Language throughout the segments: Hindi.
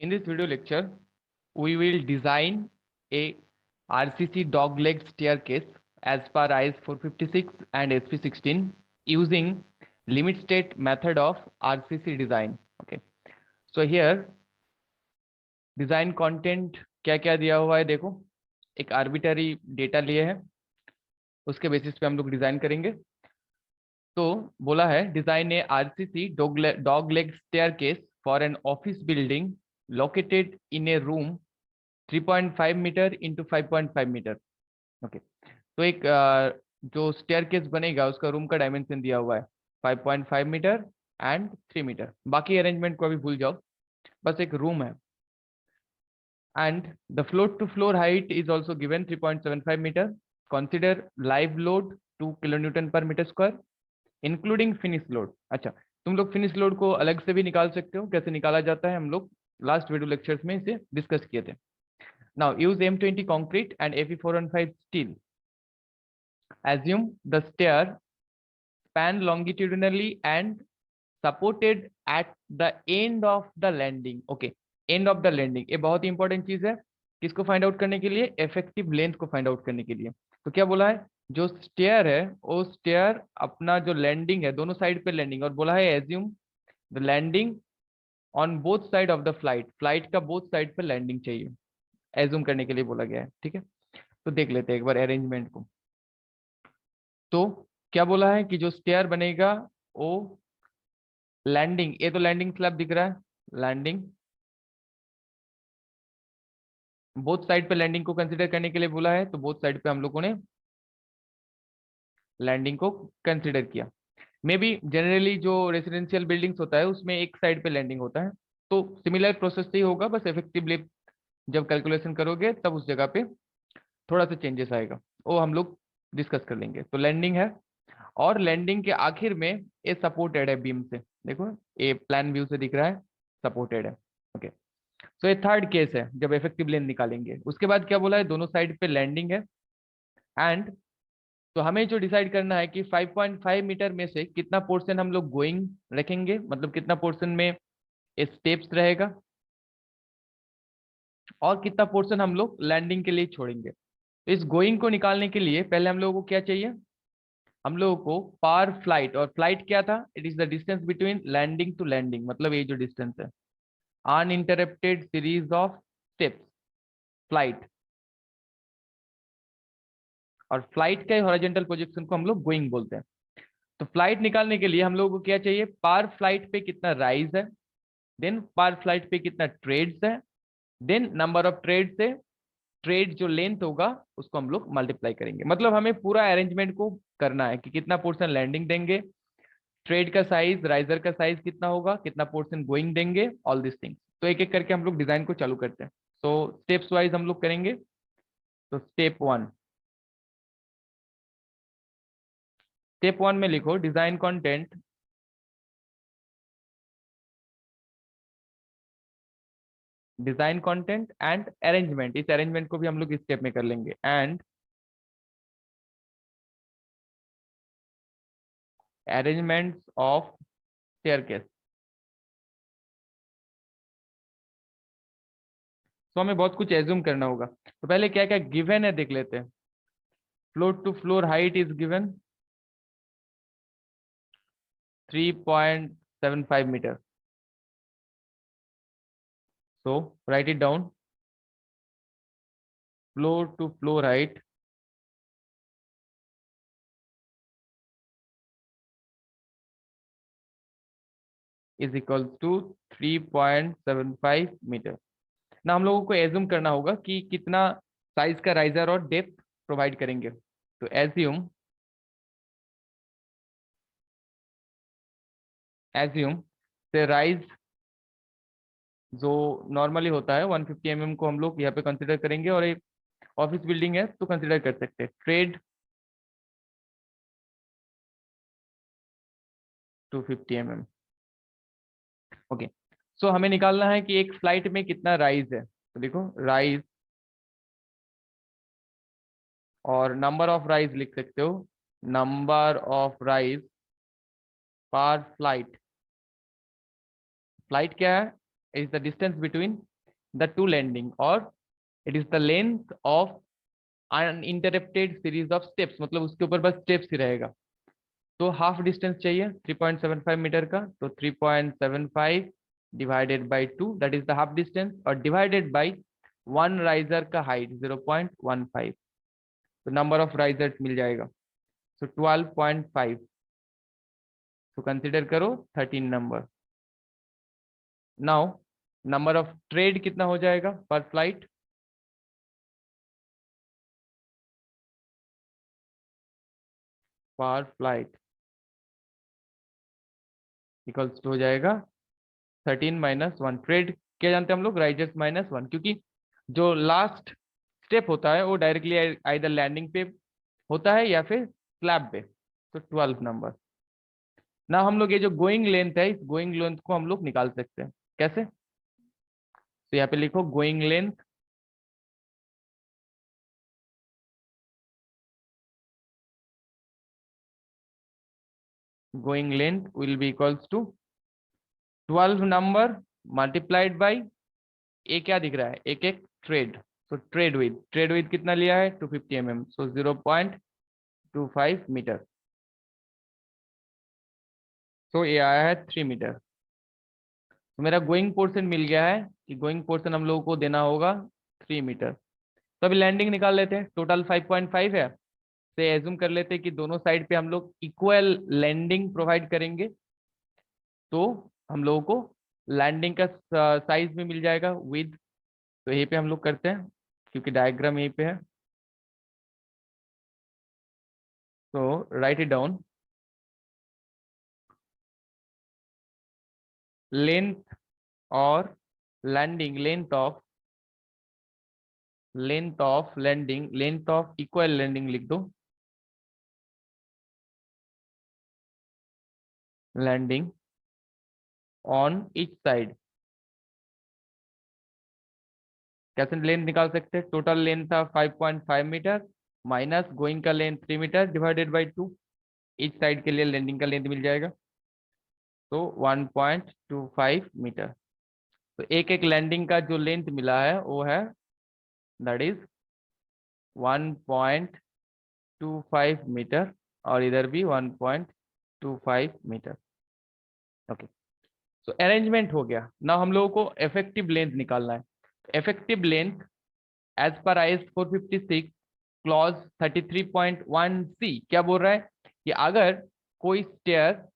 In this video lecture, we will design a RCC dogleg staircase as per IS 456 and SP16 using limit state method of RCC design. Okay, so here design content क्या क्या दिया हुआ है, देखो एक आर्बिटरी डेटा लिए है, उसके बेसिस पे हम लोग डिजाइन करेंगे। तो बोला है design a RCC dog leg staircase for an office building located in a room 3.5 metre into 5.5 metre. Okay, तो एक जो स्टेयरकेस बनेगा उसका रूम का डायमेंशन दिया हुआ है 5.5 मीटर एंड 3 मीटर। बाकी अरेंजमेंट को अभी भूल जाओ, बस एक रूम है। And the floor to floor height is also given 3.75 metre. Consider live load 2 kilo newton पर metre square including finish load. अच्छा, तुम लोग फिनिश लोड को अलग से भी निकाल सकते हो, कैसे निकाला जाता है हम लोग लास्ट वीडियो लेक्चर्स में इसे डिस्कस किए थे। Now use M20 concrete and Fe415 steel. Assume the stair span longitudinally and supported at the end of the landing. Okay, end of the landing ये बहुत ही इंपॉर्टेंट चीज है किसको फाइंड आउट करने के लिए, इफेक्टिव लेंथ को फाइंड आउट करने के लिए। तो क्या बोला है, जो स्टेयर है वो स्टेयर अपना जो लैंडिंग है दोनों साइड पे लैंडिंग, और बोला है assume the landing on both side of the flight, flight का बोथ साइड पे लैंडिंग चाहिए, एज्यूम करने के लिए बोला गया है। ठीक है, तो देख लेते हैं एक बार अरेंजमेंट को। तो क्या बोला है कि जो स्टेयर बनेगा वो लैंडिंग, ये तो लैंडिंग स्लैब दिख रहा है, लैंडिंग बोथ साइड पे लैंडिंग को कंसीडर करने के लिए बोला है, तो बोथ साइड पे हम लोगों ने लैंडिंग को कंसीडर किया। मे बी जनरली जो रेसिडेंशियल बिल्डिंग्स होता है उसमें एक साइड पे लैंडिंग होता है, तो सिमिलर प्रोसेस से ही होगा, बस इफेक्टिवली जब कैलकुलेशन करोगे तब उस जगह पे थोड़ा सा चेंजेस आएगा, वो हम लोग डिस्कस कर लेंगे। तो लैंडिंग है और लैंडिंग के आखिर में ये सपोर्टेड है बीम से, देखो ये प्लान व्यू से दिख रहा है सपोर्टेड है। ओके, तो ये थर्ड केस है जब इफेक्टिव लेंथ निकालेंगे। उसके बाद क्या बोला है, दोनों साइड पे लैंडिंग है एंड तो हमें जो डिसाइड करना है कि 5.5 मीटर में से कितना पोर्शन हम लोग गोइंग रखेंगे, मतलब कितना पोर्शन में स्टेप्स रहेगा और कितना पोर्शन हम लोग लैंडिंग के लिए छोड़ेंगे। तो इस गोइंग को निकालने के लिए पहले हम लोगों को क्या चाहिए, हम लोगों को पर फ्लाइट, और फ्लाइट क्या था, it is the distance between landing to landing, मतलब ये जो डिस्टेंस है uninterrupted series of steps flight, और फ्लाइट के हॉरिजॉन्टल प्रोजेक्शन को हम लोग गोइंग बोलते हैं। तो फ्लाइट निकालने के लिए हम लोगों को क्या चाहिए, पर फ्लाइट पे कितना राइज है, देन पर फ्लाइट पे कितना ट्रेड्स है, देन नंबर ऑफ ट्रेड से ट्रेड जो लेंथ होगा उसको हम लोग मल्टीप्लाई करेंगे। मतलब हमें पूरा अरेंजमेंट को करना है कि कितना पोर्शन लैंडिंग देंगे, ट्रेड का साइज, राइजर का साइज कितना होगा, कितना पोर्शन गोइंग देंगे, ऑल दिस थिंग्स। तो एक एक करके हम लोग डिजाइन को चालू करते हैं। तो स्टेप्स वाइज हम लोग करेंगे। तो स्टेप वन में लिखो design content, design content and arrangement. इस अरेंजमेंट को भी हम लोग इस स्टेप में कर लेंगे। And arrangements of staircase. तो हमें बहुत कुछ एज्यूम करना होगा, तो पहले क्या क्या गिवन है देख लेते हैं। Floor to floor height is given 3.75 metre, so write it down, floor to floor height is equals to 3.75 metre. ना हम लोगों को एज्यूम करना होगा कि कितना साइज का राइजर और डेप्थ प्रोवाइड करेंगे। तो एज्यूम से राइज जो नॉर्मली होता है 150 mm को हम लोग यहाँ पे कंसिडर करेंगे, और एक ऑफिस बिल्डिंग है तो कंसिडर कर सकते हैं ट्रेड 250 mm। ओके, सो हमें निकालना है कि एक फ्लाइट में कितना राइज है। तो देखो राइज और नंबर ऑफ राइज लिख सकते हो, number of rise per flight. Flight क्या है, is the distance between the two landing, और it is the length of uninterrupted series of steps, मतलब उसके ऊपर बस स्टेप्स ही रहेगा। तो हाफ डिस्टेंस चाहिए 3.75 मीटर का, तो 3.75 divided by 2, that is the half distance, और डिवाइडेड बाई वन राइजर का हाइट 0.15, तो नंबर ऑफ राइजर्स मिल जाएगा, सो 12.5, तो कंसिडर करो 13 number. Now number of trade कितना हो जाएगा पर फ्लाइट, पर फ्लाइट इक्वल्स टू हो जाएगा 13 - 1। ट्रेड क्या जानते हैं हम लोग, राइजर्स -1, क्योंकि जो लास्ट स्टेप होता है वो डायरेक्टली आइदर लैंडिंग पे होता है या फिर स्लैब पे, तो 12 नंबर। ना हम लोग ये जो गोइंग लेंथ है, इस गोइंग लेंथ को हम लोग निकाल सकते हैं कैसे, तो यहाँ पे लिखो going length, going length will be equals to 12 number multiplied by, A क्या दिख रहा है, एक एक ट्रेड, तो ट्रेड विद कितना लिया है 250 mm, सो 0.25 मीटर, तो ये आया है 3 मीटर। तो मेरा गोइंग पोर्शन मिल गया है कि गोइंग पोर्शन हम लोगों को देना होगा 3 मीटर। तो अभी लैंडिंग निकाल लेते हैं, टोटल 5.5 है, से एज्यूम कर लेते हैं कि दोनों साइड पे हम लोग इक्वल लैंडिंग प्रोवाइड करेंगे, तो हम लोगों को लैंडिंग का साइज भी मिल जाएगा विद, तो यहीं पे हम लोग करते हैं क्योंकि डायग्राम यहीं पे है, तो राइट इट डाउन, लेंथ और landing, length of landing, length of equal landing लिख दो, लैंडिंग ऑन ईच साइड। कैसे लेंथ निकाल सकते हैं, टोटल लेंथ था 5.5 मीटर माइनस गोइंग का length 3 metre divided by 2, each side के लिए लैंडिंग का लेंथ मिल जाएगा, तो 1.25 मीटर। तो एक एक लैंडिंग का जो लेंथ मिला है वो है, दैट इज 1.25 मीटर, और इधर भी 1.25 मीटर। ओके, सो अरेंजमेंट हो गया। ना हम लोगों को इफेक्टिव लेंथ निकालना है। इफेक्टिव लेंथ एज पर IS 456 क्लॉज 33.1C क्या बोल रहा है कि अगर कोई स्टेयर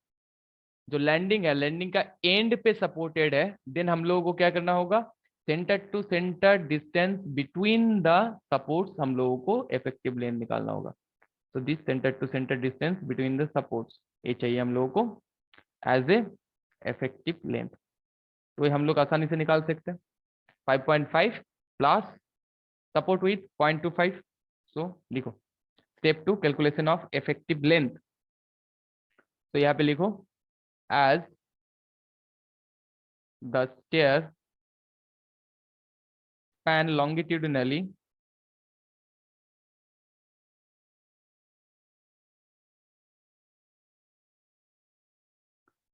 जो लैंडिंग है, लैंडिंग का एंड पे सपोर्टेड है, देन हम लोगों को क्या करना होगा, centre to centre distance between the supports हम लोगों को इफेक्टिव लेंथ निकालना होगा। तो this centre to centre distance between the supports, ये चाहिए हम लोगों को एज ए इफेक्टिव लेंथ। तो ये हम लोग आसानी से निकाल सकते हैं, 5.5 प्लस सपोर्ट विथ 0.25, सो लिखो step 2 calculation of effective length. तो यहाँ पे लिखो as the stair span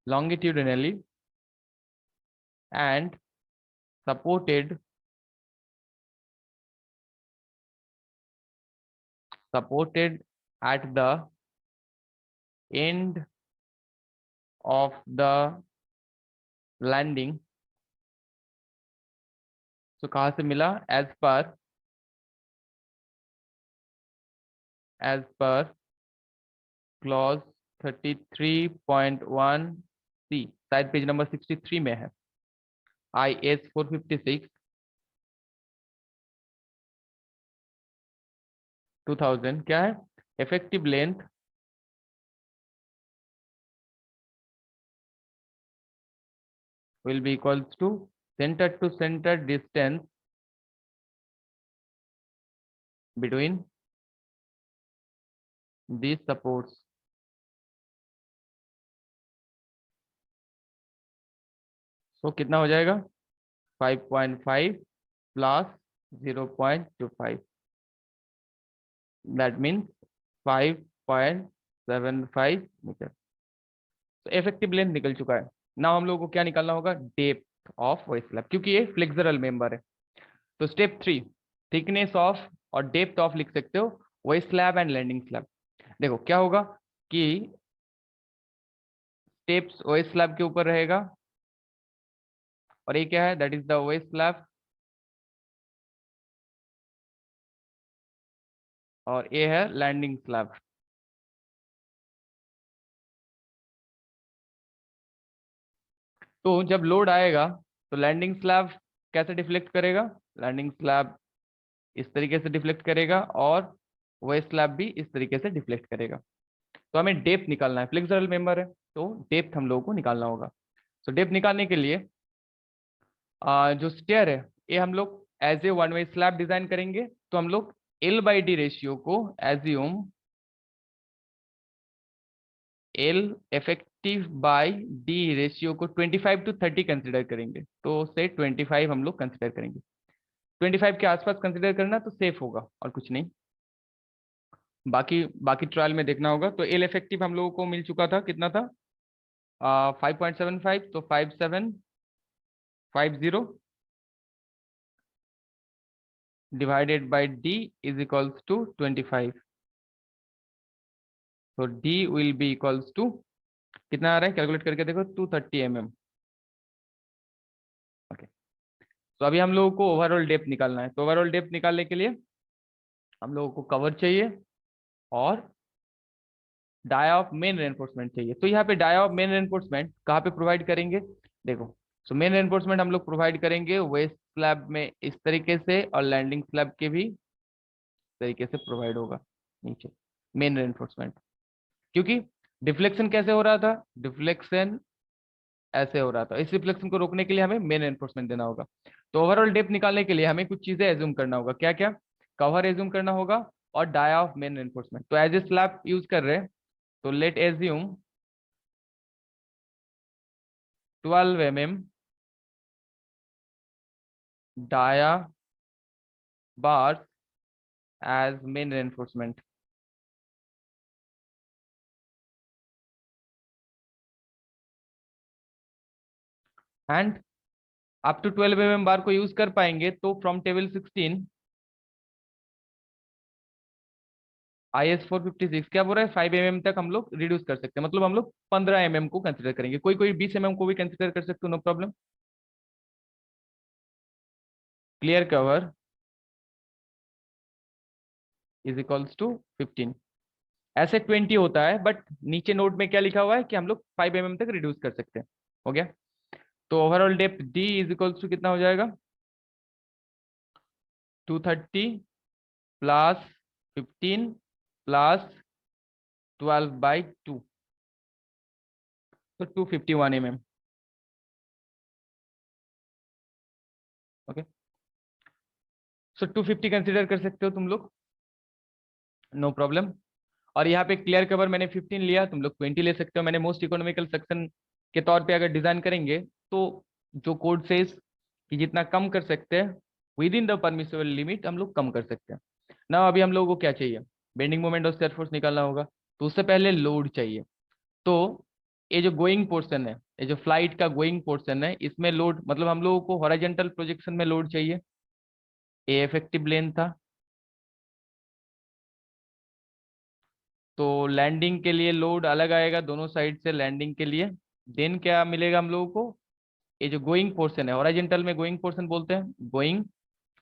longitudinally and supported at the end of the landing। तो कहाँ से मिला, एज पर क्लॉज 33.1C, शायद पेज नंबर 63 में है, IS 456 2000 क्या है, effective length will be equals to center distance between these supports। तो कितना हो जाएगा 5.5 प्लस 0.25, दैट मीन्स 5.75 मीटर। तो इफेक्टिव लेंथ निकल चुका है। ना हम लोगों को क्या निकालना होगा, डेप्थ ऑफ स्लैब, क्योंकि ये फ्लेक्सुरल मेंबर है, तो स्टेप 3, थिकनेस ऑफ और डेप्थ ऑफ लिख सकते हो, वही स्लैब एंड लैंडिंग स्लैब। देखो क्या होगा कि स्टेप्स वही स्लैब के ऊपर रहेगा, और ये क्या है, दैट इज द वही स्लैब, और ये है लैंडिंग स्लैब। तो जब लोड आएगा तो लैंडिंग स्लैब कैसे डिफ्लेक्ट करेगा, लैंडिंग स्लैब इस तरीके से डिफ्लेक्ट करेगा, और वह स्लैब भी इस तरीके से डिफ्लेक्ट करेगा। तो हमें डेप्थ निकालना है, फ्लेक्सुरल मेंबर है तो डेप्थ हम लोगों को निकालना होगा। तो डेप्थ निकालने के लिए जो स्टेयर है ये हम लोग एज ए वन वे स्लैब डिजाइन करेंगे। तो हम लोग L/D रेशियो को assume L effective bye D ratio को 25 to 30 कंसिडर करेंगे। तो से 25 हम लोग कंसिडर करेंगे, 25 के आसपास कंसिडर करना तो सेफ होगा और कुछ नहीं। बाकी बाकी ट्रायल में देखना होगा। तो एल इफेक्टिव हम लोगों को मिल चुका था, कितना था 5.75, तो 5750 divided by D is equals to 25। तो D will be equals to कितना आ रहा है, कैलकुलेट करके देखो 230 mm। ओके, तो अभी हम लोगों को ओवरऑल डेप्थ निकालना है। तो ओवरऑल डेप्थ निकालने के लिए हम लोगों को कवर चाहिए और डाया ऑफ मेन रेनफोर्समेंट चाहिए। तो यहाँ पे डाया ऑफ मेन रेनफोर्समेंट कहाँ पे प्रोवाइड करेंगे, देखो। सो मेन रेनफोर्समेंट हम लोग प्रोवाइड करेंगे वेस्ट स्लैब में इस तरीके से, और लैंडिंग स्लैब के भी तरीके से प्रोवाइड होगा नीचे मेन रेनफोर्समेंट। क्योंकि डिफ्लेक्शन कैसे हो रहा था, डिफ्लेक्शन ऐसे हो रहा था, इस रिफ्लेक्शन को रोकने के लिए हमें मेन एनफोर्समेंट देना होगा। तो ओवरऑल डेप्थ निकालने के लिए हमें कुछ चीजें एज्यूम करना होगा, क्या क्या, कवर एज्यूम करना होगा और डाया ऑफ मेन एनफोर्समेंट। तो एज ए स्लैब यूज कर रहे हैं, तो let assume 12 mm dia bar as main enforcement. And up to 12 mm bar को यूज कर पाएंगे तो फ्रॉम टेबल 16 IS 456 क्या बोल रहा है, 5 mm तक हम लोग रिड्यूस कर सकते हैं। मतलब हम लोग 15 mm को कंसिडर करेंगे, कोई कोई 20 mm को भी कंसिडर कर सकते हो, no problem. Clear cover is equals to 15। ऐसे 20 होता है, बट नीचे नोट में क्या लिखा हुआ है कि हम लोग 5 mm तक रिड्यूस कर सकते हैं। हो गया। तो overall depth D is equals to कितना हो जाएगा, 230 प्लस 15 प्लस 12/2, तो 251 mm। ओके, सो 250 कंसिडर कर सकते हो तुम लोग, नो प्रॉब्लम। और यहाँ पे क्लियर कवर मैंने 15 लिया, तुम लोग 20 ले सकते हो। मैंने मोस्ट इकोनॉमिकल सेक्शन के तौर पे अगर डिजाइन करेंगे तो जो कोड सेज कि जितना कम कर सकते हैं with in the permissible limit हम लोग कम कर सकते हैं ना। अभी हम लोगों को क्या चाहिए, बेंडिंग मोमेंट और स्टेयर फोर्स निकालना होगा। तो उससे पहले लोड चाहिए। तो ये जो गोइंग पोर्शन है, ये जो फ्लाइट का गोइंग पोर्शन है, इसमें लोड मतलब हम लोगों को हॉरिजॉन्टल प्रोजेक्शन में लोड चाहिए, ए इफेक्टिव लेंथ था। तो लैंडिंग के लिए लोड अलग आएगा दोनों साइड से लैंडिंग के लिए। देन क्या मिलेगा हम लोगों को, ये जो गोइंग पोर्शन है, हॉरिजॉन्टल में गोइंग पोर्शन बोलते हैं, गोइंग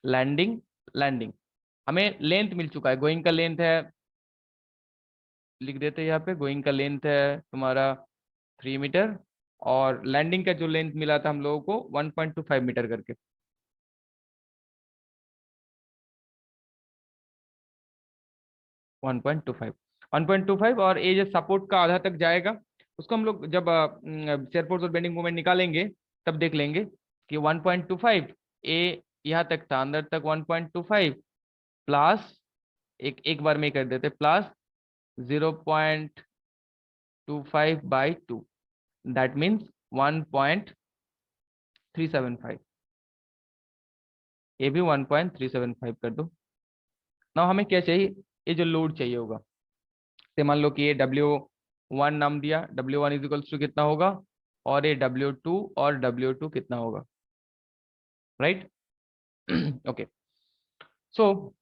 लैंडिंग लैंडिंग। हमें लेंथ मिल चुका है, गोइंग का लेंथ है, लिख देते हैं यहाँ पे, गोइंग का लेंथ है तुम्हारा 3 मीटर, और लैंडिंग का जो लेंथ मिला था हम लोगों को 1.25 मीटर करके। 1.25, 1.25, और ये जो सपोर्ट का आधा तक जाएगा उसको हम लोग जब शेयर फोर्स और बेंडिंग मोमेंट निकालेंगे तब देख लेंगे कि 1.25 ए यहाँ तक था, अंदर तक 1.25 प्लस एक बार में ही कर देते, प्लस 0.25/2, दैट मीन्स 1.375। ये भी 1.375 कर दो। ना हमें क्या चाहिए, ये जो लोड चाहिए होगा, से मान लो कि ये W1 नाम दिया, W1 इज इक्वल्स टू कितना होगा, और ये W2 और W2 कितना होगा, राइट। ओके, सो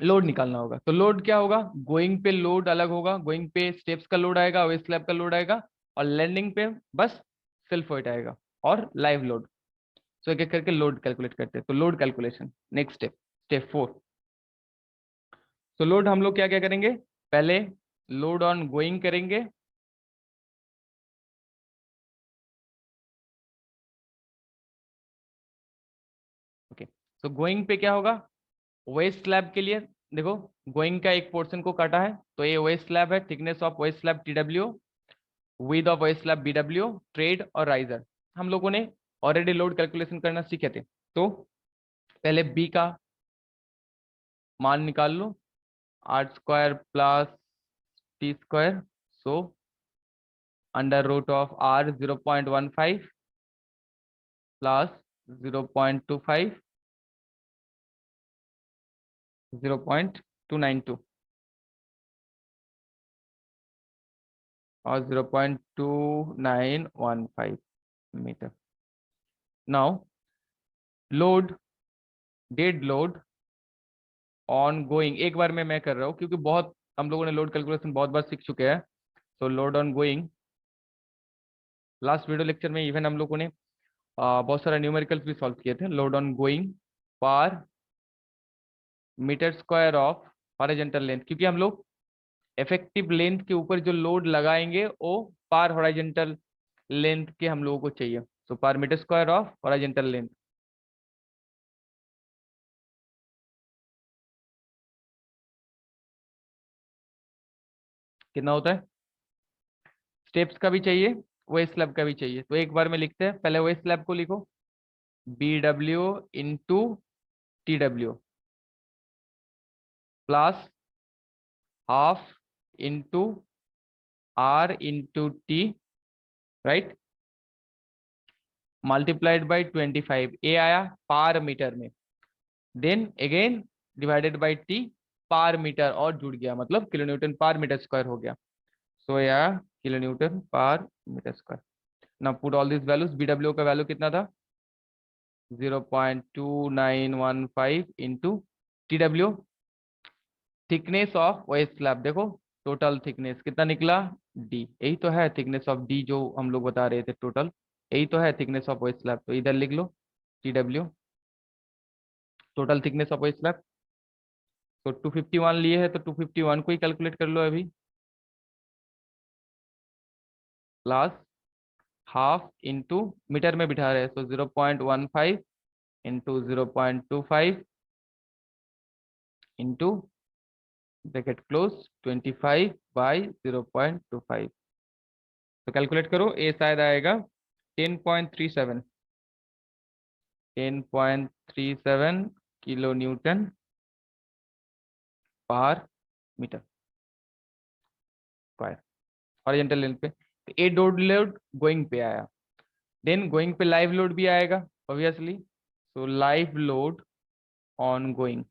लोड निकालना होगा। तो लोड क्या होगा, गोइंग पे लोड अलग होगा, गोइंग पे स्टेप्स का लोड आएगा, वेट स्लैब का लोड आएगा, और लैंडिंग पे बस सेल्फ वेट आएगा और लाइव लोड। सो एक एक करके लोड कैलकुलेट करते हैं। तो load calculation, next step, step 4। तो लोड हम लोग क्या क्या करेंगे, पहले लोड ऑन गोइंग करेंगे, ओके। तो गोइंग पे क्या होगा, वेस्ट स्लैब के लिए देखो, गोइंग का एक पोर्शन को काटा है, तो ये वेस्ट स्लैब है, thickness of waist slab TW, with of waist slab BW, trade और राइजर। हम लोगों ने ऑलरेडी लोड कैलकुलेशन करना सीखे थे। तो पहले बी का मान निकाल लो, R² plus T², so under root of R 0.15 plus 0.25 0.292 और 0.2915 metre. Now load, dead load on going, एक बार में मैं कर रहा हूँ क्योंकि बहुत हम लोगों ने लोड कैलकुलेशन बहुत बार सीख चुके हैं। तो load on going, last video lecture में इवन हम लोगों ने बहुत सारे न्यूमेरिकल्स भी सॉल्व किए थे। Load on going per metre square of horizontal length, क्योंकि हम लोग इफेक्टिव लेंथ के ऊपर जो लोड लगाएंगे वो पर हॉरिजॉन्टल लेंथ के हम लोगों को चाहिए। So per metre square of horizontal length कितना होता है, स्टेप्स का भी चाहिए, वेस्ट स्लैब का भी चाहिए। तो एक बार में लिखते हैं, पहले वेस्ट स्लैब को लिखो, BW into TW plus half into R into T, right, multiplied by 25, ए आया पार मीटर में, then again divided by T per metre, और जुड़ गया मतलब किलोन्यूटन पर मीटर स्क्वायर हो गया। सो या किलोन्यूटन पर मीटर स्क्वायर। ना put all this values, BW का वैल्यू कितना था, 0.2915 into TW, thickness of waist slab, देखो टोटल थिकनेस कितना निकला, D, यही तो है थिकनेस ऑफ D जो हम लोग बता रहे थे टोटल, यही तो है थिकनेस ऑफ वेस्ट स्लैब। तो इधर लिख लो TW, total thickness of waist slab. तो 251 लिए है तो 251 को ही कैलकुलेट कर लो अभी, प्लस हाफ इंटू, मीटर में बिठा रहे हैं, तो 0.15 इंटू 0.25 इंटू ब्रैकेट क्लोज 25/0.25। तो कैलकुलेट करो, ए शायद आएगा 10.37, 10.37 किलो न्यूटन पर मीटर स्क्वायर हॉरिजॉन्टल लेंथ पे। तो ए डोड लोड गोइंग पे आया, देन गोइंग पे लाइव लोड भी आएगा obviously. So live load on going,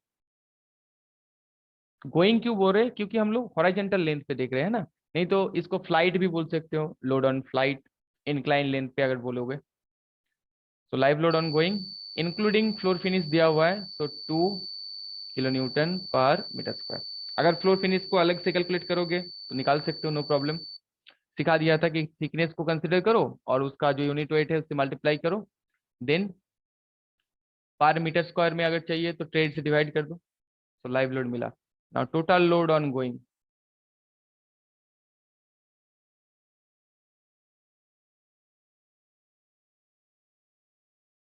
going क्यों बोल रहे हैं, क्योंकि हम लोग हॉरिजॉन्टल लेंथ पे देख रहे हैं ना, नहीं तो इसको फ्लाइट भी बोल सकते हो, load on flight incline length पे अगर बोलोगे। तो live load on going including floor finish दिया हुआ है, तो 2 किलो न्यूटन पर मीटर स्क्वायर। अगर फ्लोर फिनिश को अलग से कैलकुलेट करोगे तो निकाल सकते हो, नो प्रॉब्लम। सिखा दिया था कि थिकनेस को कंसिडर करो और उसका जो यूनिट वेट है उससे मल्टीप्लाई करो, देन पर मीटर स्क्वायर में अगर चाहिए तो ट्रेड से डिवाइड कर दो, तो लाइव लोड मिला। Now total load on going,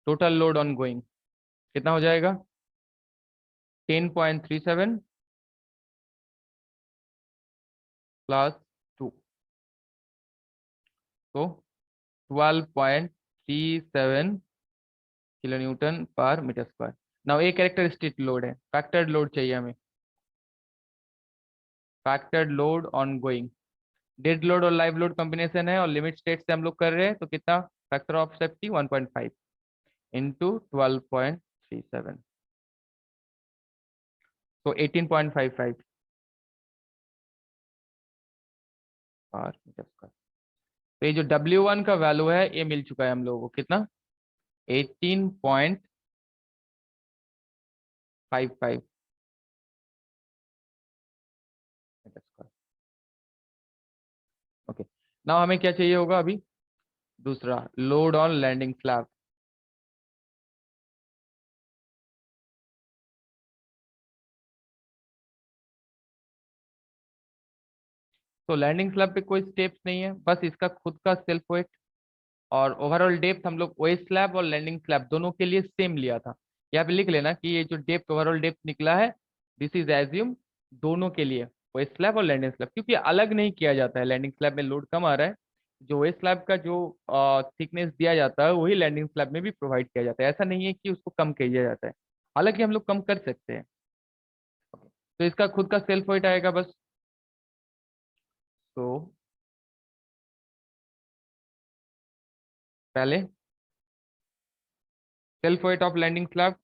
total load on going कितना हो जाएगा, 10.37 प्लस 2, तो 12.37 किलो न्यूटन पर मीटर स्क्वायर। नाउ एक कैरेक्टरिस्टिक लोड है, फैक्टर्ड लोड चाहिए हमें, factored load on going, dead load और लाइव लोड कॉम्बिनेशन है और लिमिट स्टेट से हम लोग कर रहे हैं, तो कितना, फैक्टर ऑफ सेफ्टी 1.5 इंटू 12.37, तो 18.55 पर मीटर स्क्वायर। तो ये जो W1 का वैल्यू है ये मिल चुका है हम लोगों को, कितना, 18.55 55 मीटर स्क्वायर। ओके, नाउ हमें क्या चाहिए होगा अभी? दूसरा, लोड ऑन लैंडिंग स्लैब। तो लैंडिंग स्लैब पे कोई स्टेप्स नहीं है, बस इसका खुद का सेल्फ वेट। और ओवरऑल डेप्थ हम लोग ओएस स्लैब और लैंडिंग स्लैब दोनों के लिए सेम लिया था। यहाँ पे लिख लेना कि ये जो डेप्थ, ओवरऑल डेप्थ निकला है, दिस इज एज्यूम दोनों के लिए, ओएस स्लैब और लैंडिंग स्लैब, क्योंकि अलग नहीं किया जाता है। लैंडिंग स्लैब में लोड कम आ रहा है, जो ओएस स्लैब का जो थिकनेस दिया जाता है वही लैंडिंग स्लैब में भी प्रोवाइड किया जाता है। ऐसा नहीं है कि उसको कम किया जाता है, हालांकि हम लोग कम कर सकते हैं। तो इसका खुद का सेल्फ वेट आएगा बस। तो पहले self weight of landing slab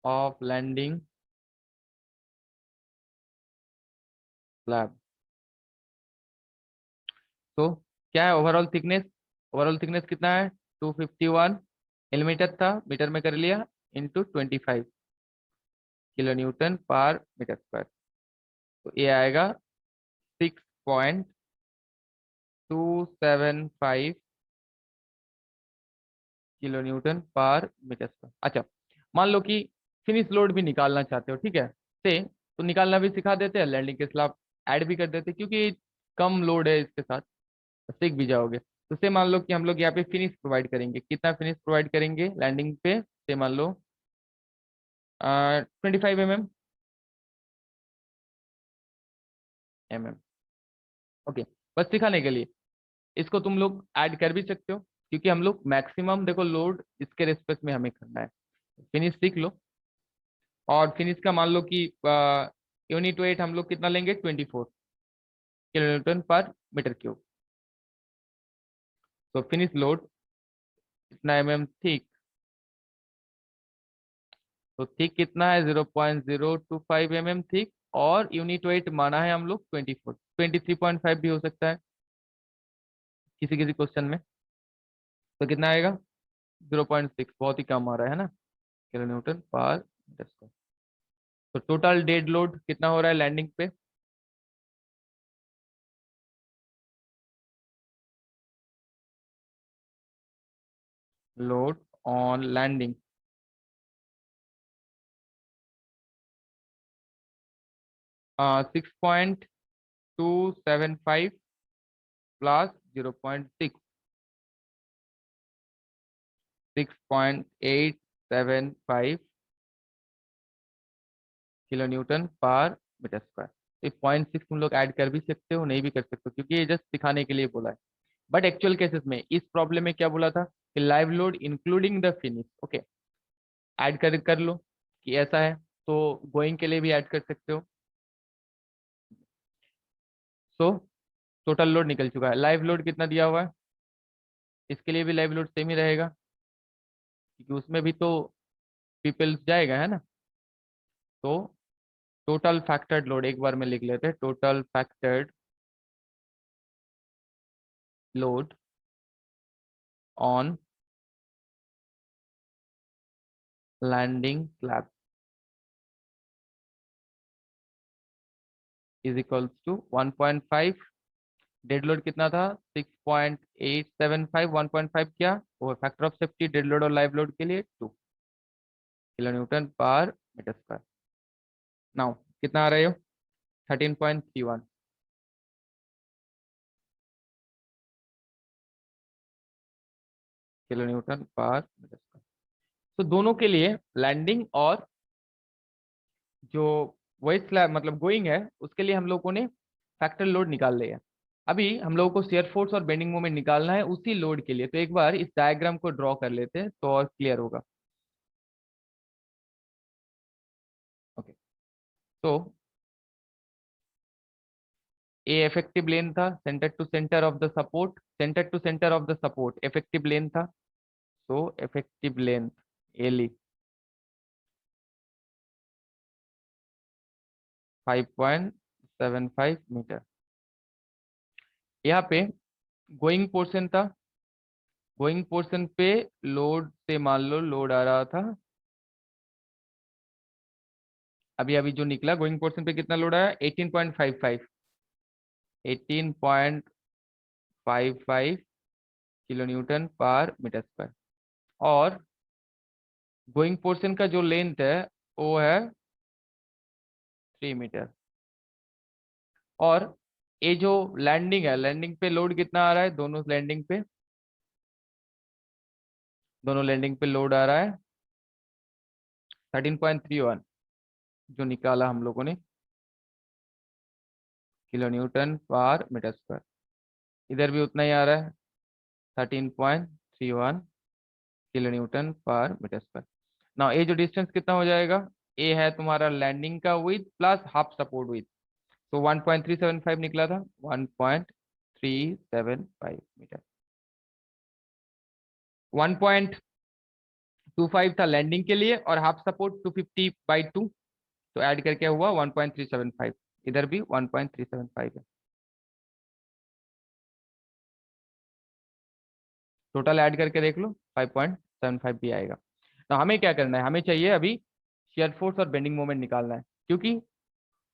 of landing slab. तो क्या है ओवरऑल थिकनेस? ओवरऑल थिकनेस कितना है? 251 मिलीमीटर था, मीटर में कर लिया, इंटू 25 किलो न्यूटन पर मीटर स्क्वायर। तो ये आएगा 6.275 किलो न्यूटन पर मीटर स्क्वायर। अच्छा, मान लो कि फिनिश लोड भी निकालना चाहते हो, ठीक है, से तो निकालना भी सिखा देते हैं, लैंडिंग के खिलाफ ऐड भी कर देते हैं, क्योंकि कम लोड है इसके साथ, सीख भी जाओगे। तो से मान लो कि हम लोग यहाँ पे फिनिश प्रोवाइड करेंगे। कितना फिनिश प्रोवाइड करेंगे लैंडिंग पे? से मान लो 25 mm। ओके, बस सिखाने के लिए इसको तुम लोग ऐड कर भी सकते हो, क्योंकि हम लोग मैक्सिमम देखो लोड इसके रिस्पेक्ट में हमें करना है। फिनिश सीख लो। और फिनिश का मान लो कि यूनिट वेट हम लोग कितना लेंगे? 24 किलो न्यूटन पर मीटर क्यूब। तो फिनिश लोड कितना ठीक? तो थिक कितना है? 0.025 थिक। और यूनिट वेट माना है हम लोग 23.5 भी हो सकता है किसी किसी क्वेश्चन में। तो कितना आएगा? 0.6, बहुत ही कम आ रहा है ना, किलो न्यूटन पर मीटर स्क्वायर। तो टोटल डेड लोड कितना हो रहा है लैंडिंग पे? Load on landing 6.275 plus 0.6, 6.875 kilo newton पर मीटर स्क्वायर। ये 0.6 तुम लोग ऐड कर भी सकते हो, नहीं भी कर सकते हो, क्योंकि ये जस्ट सिखाने के लिए बोला है। बट एक्चुअल केसेस में इस प्रॉब्लम में क्या बोला था कि live load including the finish. Okay, add कर लो कि ऐसा है, तो गोइंग के लिए भी ऐड कर सकते हो। सो टोटल लोड निकल चुका है। लाइव लोड कितना दिया हुआ है? इसके लिए भी लाइव लोड सेम ही रहेगा, क्योंकि उसमें भी तो पीपल्स जाएगा, है ना। तो टोटल फैक्टर्ड लोड एक बार में लिख लेते हैं। Total factored load on landing slab is equals to 1.5। Dead load कितना था? 6.875। 1.5 क्या वो factor of safety dead load और लाइव लोड के लिए? 2 किलो न्यूटन पर मीटर स्क्वायर। नाउ कितना आ रहे हो? 13.31 किलो न्यूटन पर मीटर स्क्वायर। तो दोनों के लिए, लैंडिंग और जो वही स्लैब मतलब गोइंग है, उसके लिए हम लोगों ने फैक्टर लोड निकाल लिया। अभी हम लोगों को शेयर फोर्स और बेंडिंग मोमेंट निकालना है उसी लोड के लिए। तो एक बार इस डायग्राम को ड्रॉ कर लेते हैं तो और क्लियर होगा। ओके, तो ए इफेक्टिव लेंथ था, centre to centre of the support, centre to centre of the support effective length था। तो इफेक्टिव लेंथ ए ली 5.75 मीटर। यहाँ पे गोइंग पोर्शन था, गोइंग पोर्शन पे लोड से मान लो लोड आ रहा था, अभी अभी जो निकला गोइंग पोर्शन पे कितना लोड आया 18.55, 18.55 किलो न्यूटन पर मीटर स्क्वायर। और गोइंग पोर्शन का जो लेंथ है वो है 3 मीटर। और ये जो लैंडिंग है, लैंडिंग पे लोड कितना आ रहा है, दोनों लैंडिंग पे लोड आ रहा है 13.31, जो निकाला हम लोगों ने किलो न्यूटन पर मीटर स्क्वायर। इधर भी उतना ही आ रहा है 13.31 किलो न्यूटन पर मीटर स्क्वायर। ना ये जो डिस्टेंस कितना हो जाएगा, ये है तुम्हारा लैंडिंग का with plus half support with, तो 1.375 निकला था, 1.375 मीटर। 1.25 था लैंडिंग के लिए और हाफ सपोर्ट 250/2, तो ऐड करके हुआ 1.375। इधर भी 1.375 है, टोटल ऐड करके देख लो 5.75 भी आएगा। तो हमें क्या करना है, हमें चाहिए अभी शेयर फोर्स और बेंडिंग मोमेंट निकालना है, क्योंकि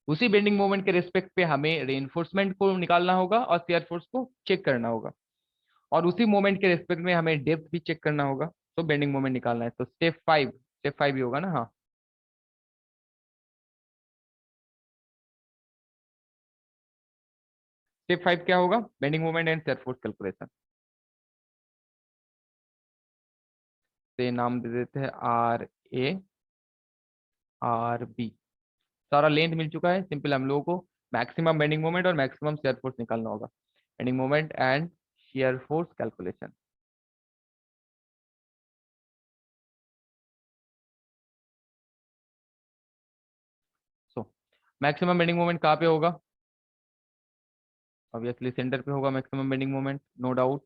उसी बेंडिंग मोमेंट के रिस्पेक्ट पे हमें रेइंफोर्समेंट को निकालना होगा और शेयर फोर्स को चेक करना होगा, और उसी मोमेंट के रिस्पेक्ट में हमें डेप्थ भी चेक करना होगा। तो बेंडिंग मोमेंट निकालना है, तो स्टेप 5 ही होगा ना, हाँ। स्टेप 5 क्या होगा, bending moment and shear force calculation. से नाम दे देते हैं RA RB। सारा लेंथ मिल चुका है, सिंपल हम लोगों को मैक्सिमम बेंडिंग मोमेंट और मैक्सिमम शेयर फोर्स निकालना होगा। Bending moment and shear force calculation. So maximum bending moment कहाँ पे होगा, ऑब्वियसली सेंटर पे होगा maximum bending moment, no doubt.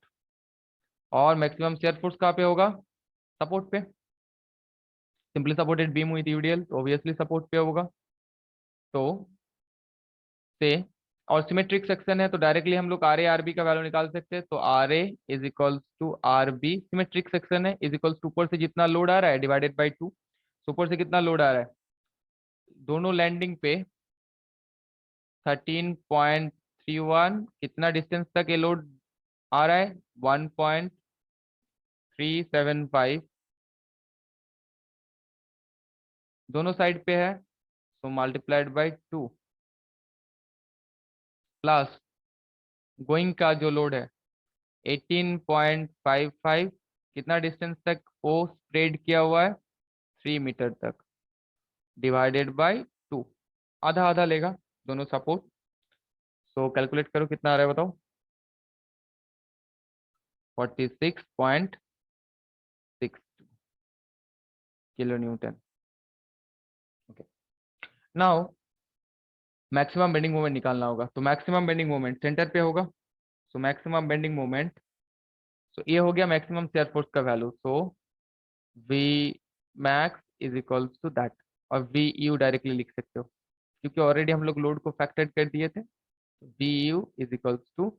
और मैक्सिमम शेयर फोर्स कहाँ पे होगा, सपोर्ट पे, सिंपली सपोर्टेड बीम हुई थी यूडीएल, तो ऑब्वियसली सपोर्ट पे होगा। तो से और सिमेट्रिक सेक्शन है तो डायरेक्टली हम लोग आर ए आर बी का वैल्यू निकाल सकते हैं, तो R A is equals to R B, symmetric section है, इज इक्वल्स टू ऊपर से जितना लोड आ रहा है डिवाइडेड बाई 2। ऊपर से कितना लोड आ रहा है, दोनों लैंडिंग पे 13.31, कितना डिस्टेंस तक ये लोड आ रहा है 1.375, दोनों साइड पे है, तो मल्टीप्लाइड बाई 2 प्लस गोइंग का जो लोड है 18.55, कितना डिस्टेंस तक वो स्प्रेड किया हुआ है 3 मीटर तक, डिवाइडेड बाई 2, आधा आधा लेगा दोनों सपोर्ट। सो कैलकुलेट करो कितना आ रहा है बताओ, 46.6 kilo newton. Okay, now maximum bending moment निकालना होगा, तो मैक्सिमम बेंडिंग मोमेंट सेंटर पे होगा, so maximum bending moment, so ये हो गया मैक्सिमम शेयर फोर्स का value, so V max is equals to that, और वी यू डायरेक्टली लिख सकते हो क्योंकि ऑलरेडी हम लोग लोड को फैक्टर कर दिए थे। V U is equals to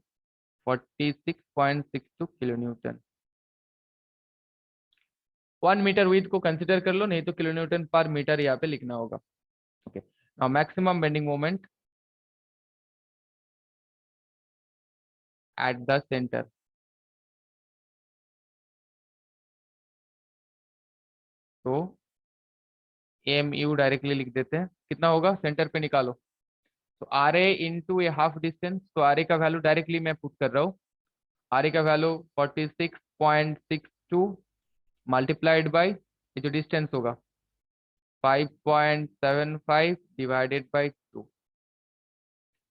46.62 kilo newton. 1 metre with को कंसिडर कर लो, नहीं तो किलो न्यूटन पर मीटर यहाँ पे लिखना होगा। Okay, now maximum bending moment at the centre, तो एम यू डायरेक्टली लिख देते हैं, कितना होगा सेंटर पे निकालो, तो R A into a half distance, तो आर ए का वैल्यू डायरेक्टली मैं पुट कर रहा हूँ, आर ए का वैल्यू 46.62 मल्टीप्लाइड बाई ये जो डिस्टेंस होगा 5.75 divided by 2।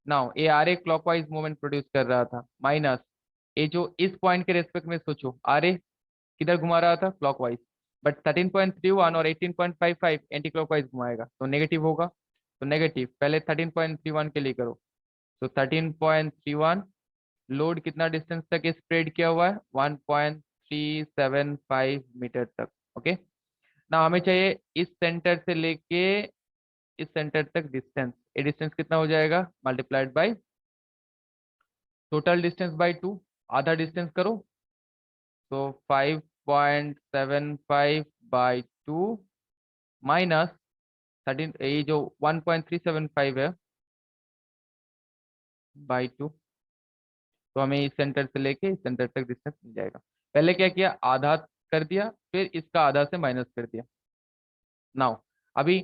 Now A R A clockwise movement produce कर रहा था, माइनस ये जो इस पॉइंट के रेस्पेक्ट में सोचो, आर ए किधर घुमा रहा था क्लॉकवाइज, बट 13.31 और 18.55 एंटी क्लॉकवाइज घुमाएगा तो नेगेटिव होगा, तो नेगेटिव पहले 13.31 के लिए करो, तो 13.31 लोड कितना डिस्टेंस तक स्प्रेड किया हुआ है 1.375 मीटर तक। ओके, ना हमें चाहिए इस सेंटर से लेके इस सेंटर तक डिस्टेंस, ये डिस्टेंस कितना हो जाएगा multiplied by total distance by 2, आधा डिस्टेंस करो, तो 5.75/2 माइनस 13, ये जो 1.375 है बाई 2, तो हमें इस सेंटर से लेके इस सेंटर तक डिस्टेंस मिल जाएगा। पहले क्या किया, आधा कर दिया, फिर इसका आधा से माइनस कर दिया। नाउ अभी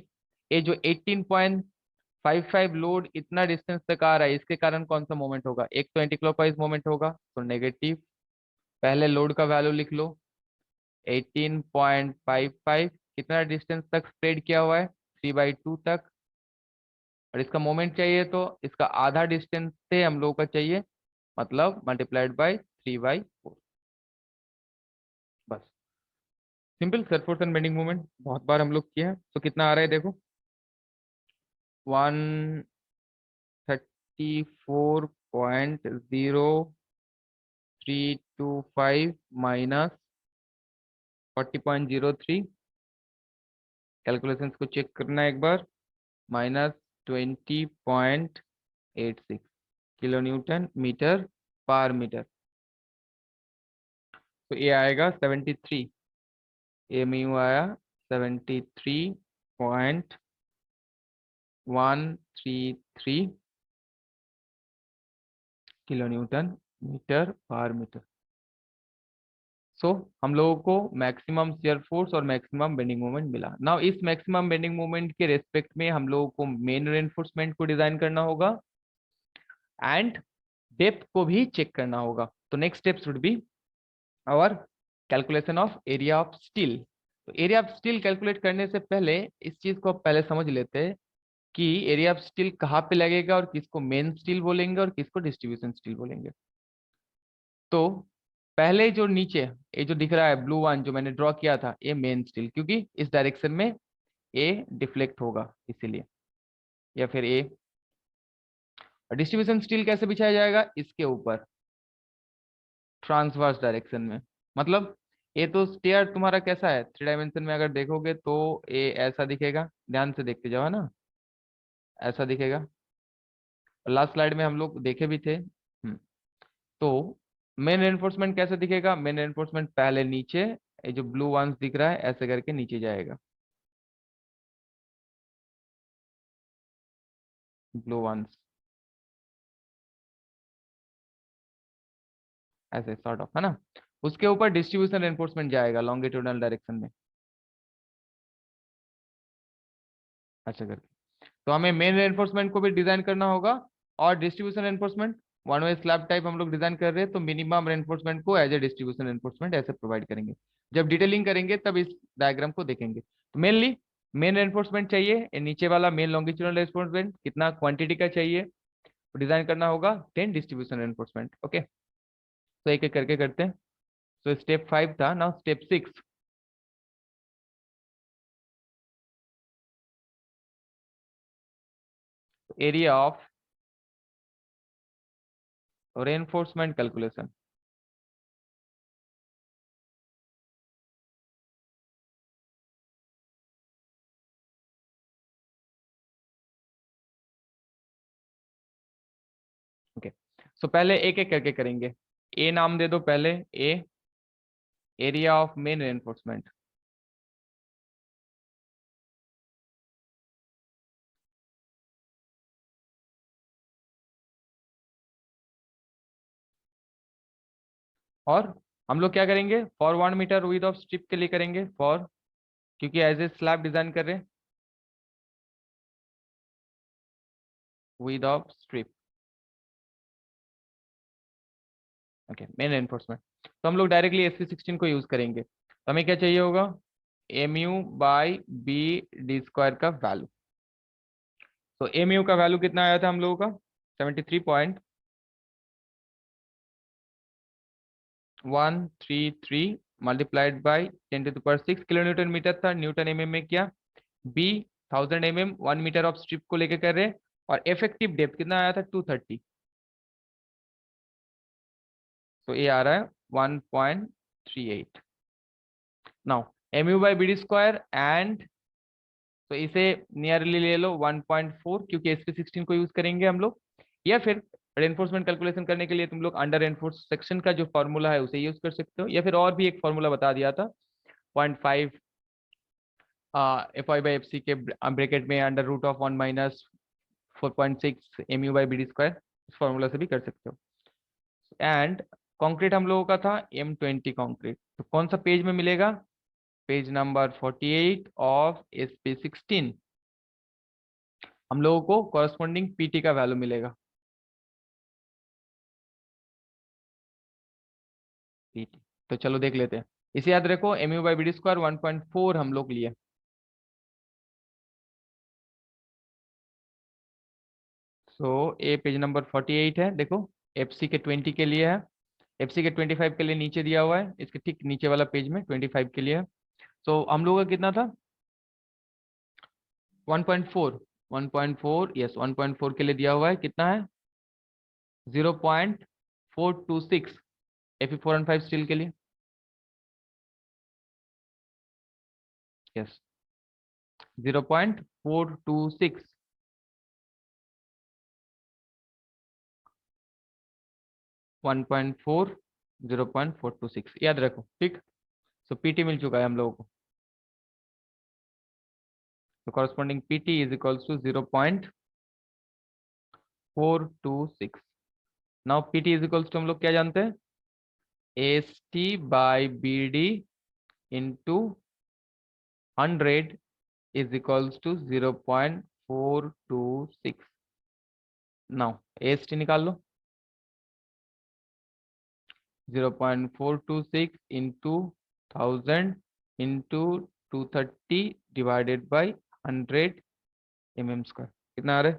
ये जो 18.55 लोड इतना डिस्टेंस तक आ रहा है, इसके कारण कौन सा मोमेंट होगा, एक तो एंटी क्लॉकवाइज मोमेंट होगा, तो नेगेटिव। पहले लोड का वैल्यू लिख लो, 18.55 कितना डिस्टेंस तक स्प्रेड किया हुआ है, 3/2 तक। और इसका मोमेंट चाहिए तो इसका आधा डिस्टेंस से हम लोगों का चाहिए, मतलब मल्टीप्लाइड बाय 3/4। बस, simple surface and bending moment बहुत बार हम लोग किया है। तो कितना आ रहा है देखो, 134.0325 माइनस 40.03, कैलकुलेशंस को चेक करना है एक बार, माइनस 20.86 किलो न्यूटन मीटर पर मीटर। तो ये आएगा 73, ए म्यू आया 73.133 किलो न्यूटन मीटर पर मीटर। सो हम लोगों को मैक्सिमम शियर फोर्स और मैक्सिमम बेंडिंग मोमेंट मिला। नाउ इस मैक्सिमम बेंडिंग मोमेंट के रेस्पेक्ट में हम लोगों को मेन रेनफोर्समेंट को डिजाइन करना होगा एंड डेप्थ को भी चेक करना होगा। तो next step should be our calculation of area of steel. तो एरिया ऑफ स्टील कैलकुलेट करने से पहले इस चीज को पहले समझ लेते हैं कि एरिया ऑफ स्टील कहाँ पे लगेगा और किसको मेन स्टील बोलेंगे और किसको डिस्ट्रीब्यूशन स्टील बोलेंगे। तो पहले जो नीचे ये जो दिख रहा है ब्लू वन जो मैंने ड्रॉ किया था, ये मेन स्टील, क्योंकि इस डायरेक्शन में ए डिफ्लेक्ट होगा इसीलिए, या फिर ए। डिस्ट्रीब्यूशन स्टील कैसे बिछाया जाएगा, इसके ऊपर ट्रांसवर्स डायरेक्शन में। मतलब ये तो स्टेयर तुम्हारा कैसा है, 3 डायमेंशन में अगर देखोगे तो ये ऐसा दिखेगा, ध्यान से देखते जाओ ना, ऐसा दिखेगा। लास्ट स्लाइड में हम लोग देखे भी थे। तो मेन रेनफोर्समेंट कैसे दिखेगा, मेन रेनफोर्समेंट पहले नीचे, ये जो ब्लू वंस दिख रहा है ऐसे करके नीचे जाएगा, ब्लू वंस ऐसे सॉर्ट ऑफ, है ना। उसके ऊपर डिस्ट्रीब्यूशन रेनफोर्समेंट जाएगा लॉन्गिट्यूडनल डायरेक्शन में, ऐसे करके। तो हमें मेन रेनफोर्समेंट को भी डिजाइन करना होगा और distribution reinforcement one way slab type हम लोग डिजाइन कर रहे हैं, तो मिनिमम रेनफोर्समेंट को एज ए डिस्ट्रीब्यूशन रेनफोर्समेंट ऐसे प्रोवाइड करेंगे। जब डिटेलिंग करेंगे तब इस डायग्राम को देखेंगे। तो मेनली मेन रेनफोर्समेंट चाहिए, ये नीचे वाला मेन लॉन्गिट्यूडनल रेनफोर्समेंट कितना क्वांटिटी का चाहिए, डिजाइन करना होगा, देन डिस्ट्रीब्यूशन रेनफोर्समेंट। ओके, तो एक एक करके करते हैं। तो स्टेप 5 था, now step 6। Area of reinforcement calculation. Okay, so पहले एक एक करके करेंगे। ए नाम दे दो पहले, a area of main reinforcement. और हम लोग क्या करेंगे, for 1 metre width of strip के लिए करेंगे, फॉर, क्योंकि एज ए स्लैब डिजाइन कर रहे हैं, with of strip. Okay, main reinforcement. तो हम लोग डायरेक्टली SP16 को यूज करेंगे। तो हमें क्या चाहिए होगा, mu/b d² का वैल्यू। तो mu का वैल्यू कितना आया था हम लोगों का, 73.133 multiplied by 10⁶ kilo newton metre था, न्यूटन mm में किया, B 1000 mm 1 metre of strip को लेकर कर रहे हैं, और इफेक्टिव डेप्थ कितना आया था 230। तो ये आ रहा है 1.38। नाउ mu/bd² एंड, तो इसे नियरली ले लो 1.4, क्योंकि SP16 को यूज करेंगे हम लोग, या फिर रेनफोर्समेंट कैलकुलेशन करने के लिए तुम लोग अंडर रेनफोर्स सेक्शन का जो फॉर्मूला है उसे यूज कर सकते हो, या फिर और भी एक फॉर्मूला बता दिया था 0.5 F I by F C के ब्रैकेट में under root of 1 - 4.6 M U by B D square, इस फॉर्मूला से भी कर सकते हो। एंड कंक्रीट हम लोगों का था M20 कंक्रीट, तो कौन सा पेज में मिलेगा? पेज नंबर 48 ऑफ SP16 हम लोगों को कॉरस्पॉन्डिंग पीटी का वैल्यू मिलेगा। पीटी तो चलो देख लेते हैं। इसे याद रखो, M U by B D square 1.4 हम लोग लिए। सो ए पेज नंबर 48 है, देखो एफसी के 20 के लिए है, एफसी के 25 के लिए नीचे दिया हुआ है, इसके ठीक नीचे वाला पेज में 25 के लिए है। सो हम लोगों का कितना था? 1.4, 1.4, यस 1.4 के लिए दिया हुआ है, कितना है? 0.426 Fe415 स्टील के लिए, यस 0.426, 1.4, 0.426 याद रखो, ठीक। सो पीटी मिल चुका है हम लोगों को, तो corresponding PT is equals to 0.426। Now PT is equals to हम लोग क्या जानते हैं? S T by B D into 100 is equals to 0.426। Now S T निकाल लो, 0.426 into 1000 into 230 divided by 100 mm², कितना आ रहा है?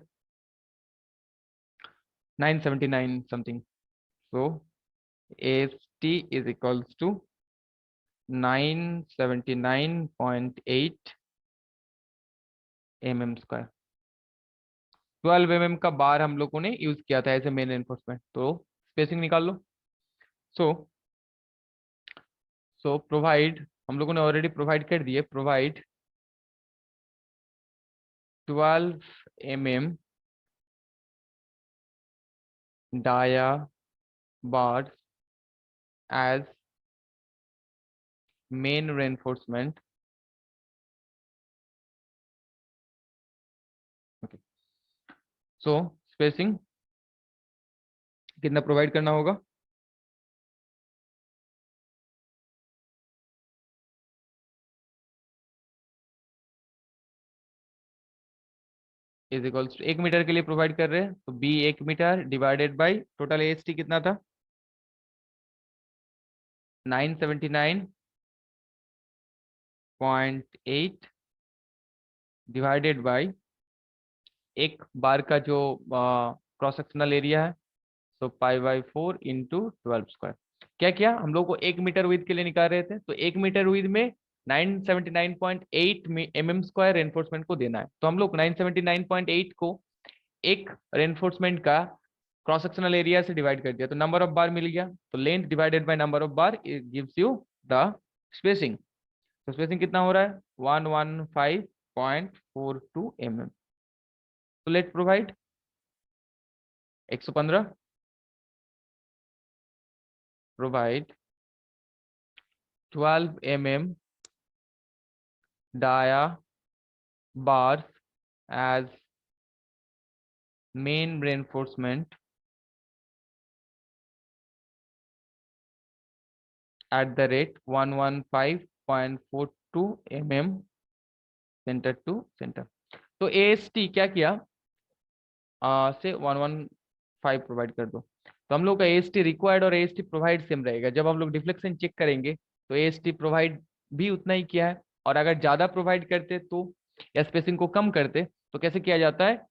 979 something. So S T is equals to 979.8 mm²। 12 mm का बार हम लोगों ने यूज किया था एज ए मेन एनफोर्समेंट, तो स्पेसिंग निकाल लो। सो प्रोवाइड, हम लोगों ने ऑलरेडी प्रोवाइड कर दिए, provide 12 mm dia bar as main reinforcement. Okay, सो स्पेसिंग कितना प्रोवाइड करना होगा? इज इक्वल्स टू 1 मीटर के लिए प्रोवाइड कर रहे हैं, तो B 1 metre divided by total AST कितना था? 979.8 डिवाइडेड बाई एक बार का जो क्रॉस सेक्शनल एरिया है, तो π/4 इंटू 12²। क्या किया हम लोग को? 1 मीटर विथ के लिए निकाल रहे थे, तो 1 मीटर विथ में 979.8 mm² रेनफोर्समेंट को देना है, तो हम लोग 979.8 को एक रेनफोर्समेंट का क्रॉस सेक्शनल एरिया से डिवाइड कर दिया, तो नंबर ऑफ बार मिल गया, तो length divided by number of bar gives you the spacing. तो स्पेसिंग कितना हो रहा है? 115.42 mm। तो let provide 115, provide 12 mm dia bars as main reinforcement at the rate 115.42 mm centre to centre. तो AST क्या किया? से 115 प्रोवाइड कर दो, तो हम लोग का AST रिक्वायर्ड और AST प्रोवाइड सेम रहेगा। जब हम लोग डिफ्लेक्शन चेक करेंगे तो AST प्रोवाइड भी उतना ही किया है, और अगर ज्यादा प्रोवाइड करते तो, या स्पेसिंग को कम करते तो कैसे किया जाता है?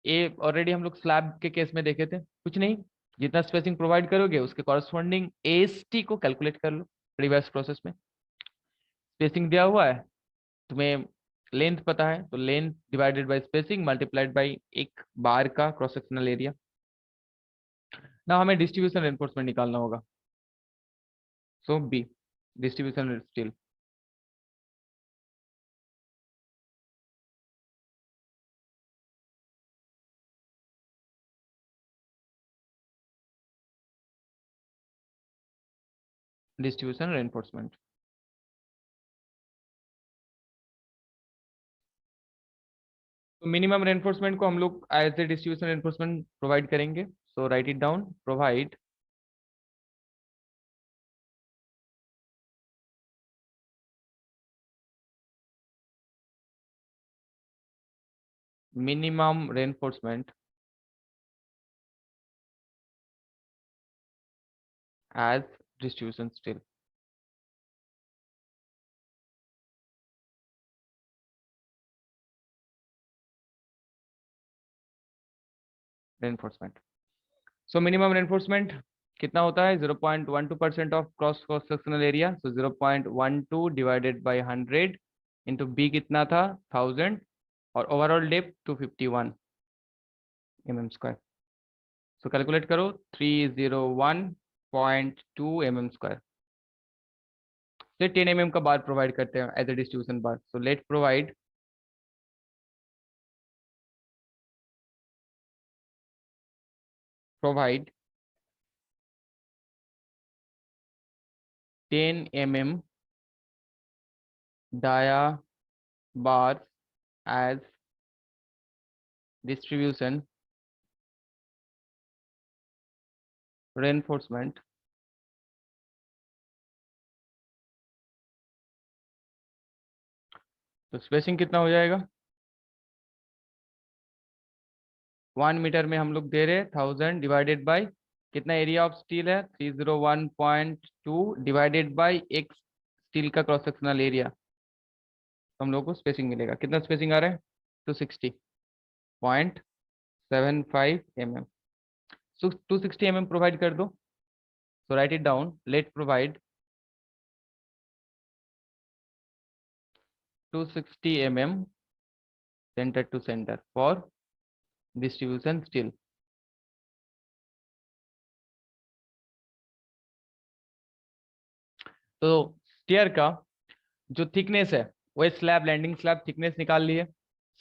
ये ऑलरेडी हम लोग स्लैब के केस में देखे थे, कुछ नहीं, जितना स्पेसिंग प्रोवाइड करोगे उसके कॉरस्पॉन्डिंग AST को कैलकुलेट कर लो रिवर्स प्रोसेस में। स्पेसिंग दिया हुआ है, तुम्हें लेंथ पता है, तो length divided bye spacing multiplied by एक बार का क्रॉस सेक्शनल एरिया। ना हमें डिस्ट्रीब्यूशन रेनफोर्समेंट निकालना होगा, so B distribution steel. Distribution reinforcement. तो मिनिमम रेनफोर्समेंट को हम लोग as a distribution reinforcement provide करेंगे। So write it down, provide minimum reinforcement as distribution still reinforcement। So minimum reinforcement कितना होता है? 0.12% of cross sectional area. So 0.12 divided by 100 into B कितना था? 1000। और ओवरऑल डेप्थ 251 mm²। सो कैलकुलेट करो, 301.2 mm²। से 10 mm का बार प्रोवाइड करते हैं as a distribution bar. So let provide provide 10 mm dia bars as distribution reinforcement तो स्पेसिंग कितना हो जाएगा? 1 मीटर में हम लोग दे रहे 1000 डिवाइडेड बाई कितना एरिया ऑफ स्टील है? 301.2 डिवाइडेड बाई एक स्टील का क्रॉस सेक्शनल एरिया। तो हम लोग को स्पेसिंग मिलेगा। कितना स्पेसिंग आ रहा है? 260.75 mm। 260 mm प्रोवाइड कर दो। So write it down, let provide 260 mm centre to centre for distribution steel. तो स्टेयर का जो थिकनेस है वो स्लैब, लैंडिंग स्लैब थिकनेस निकाल लिए।